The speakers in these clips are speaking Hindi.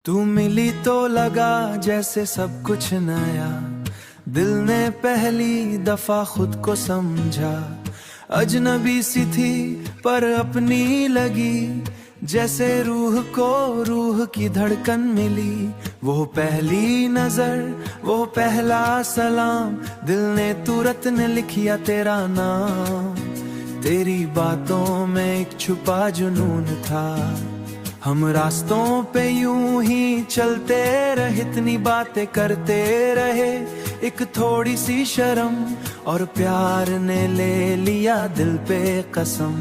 तू मिली तो लगा जैसे सब कुछ नया, दिल ने पहली दफा खुद को समझा। अजनबी सी थी पर अपनी लगी, जैसे रूह को रूह की धड़कन मिली। वो पहली नजर, वो पहला सलाम, दिल ने तुरंत ने लिखिया तेरा नाम। तेरी बातों में एक छुपा जुनून था, हम रास्तों पे यूं ही चलते रहे, इतनी बातें करते रहे। एक थोड़ी सी शर्म और प्यार ने ले लिया दिल पे कसम।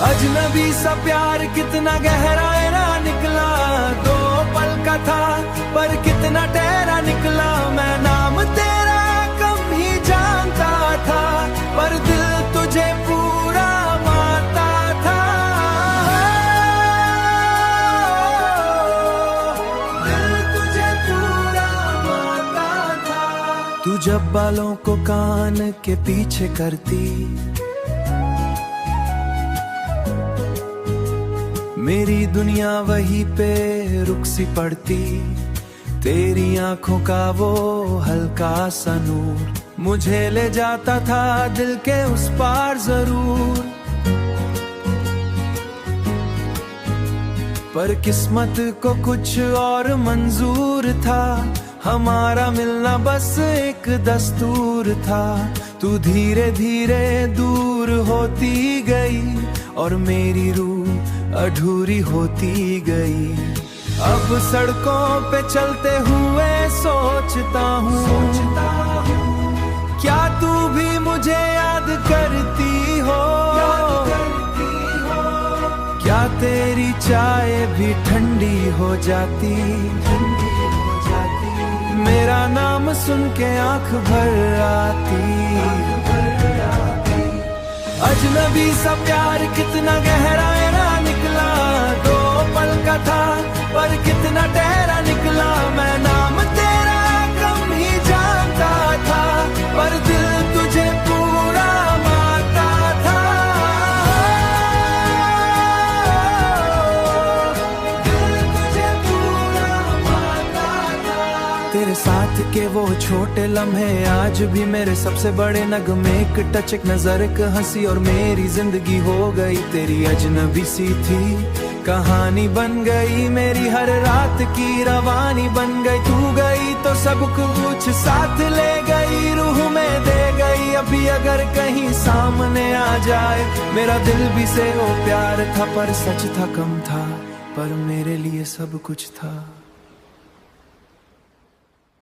अजनबी सा प्यार कितना गहरा ना निकला, 2 पल का था पर कितना ठहरा निकला। मैं नाम तेरा कम ही जानता था, पर दिल तुझे पूरा मानता था। दिल तुझे पूरा मानता था। तू जब बालों को कान के पीछे करती, मेरी दुनिया वहीं पे रुक सी पड़ती। तेरी आंखों का वो हल्का सा नूर मुझे ले जाता था दिल के उस पार जरूर। पर किस्मत को कुछ और मंजूर था, हमारा मिलना बस एक दस्तूर था। तू धीरे धीरे दूर होती गई और मेरी रूह अधूरी होती गई। अब सड़कों पे चलते हुए सोचता हूँ, क्या तू भी मुझे याद करती हो? क्या तेरी चाय भी ठंडी हो जाती? मेरा नाम सुन के आंख भर आती। अजनबी सा प्यार कितना गहरा ना निकला, 2 पल का था पर कितना ठहरा निकला। मैं नाम तेरा कम ही जानता था, पर दिल तुझे पूरा मानता था। दिल तुझे पूरा मानता था। तेरे साथ के वो छोटे लम्हे आज भी मेरे सबसे बड़े नगमे। एक टच, एक नजर, एक हंसी और मेरी जिंदगी हो गई तेरी। अजनबी सी थी कहानी बन गई मेरी, हर रात की रवानी बन गई। तू गई तो सब कुछ साथ ले गई, रूह में दे गई। अभी अगर कहीं सामने आ जाए मेरा दिल भी से वो प्यार था, पर सच था कम था, पर मेरे लिए सब कुछ था।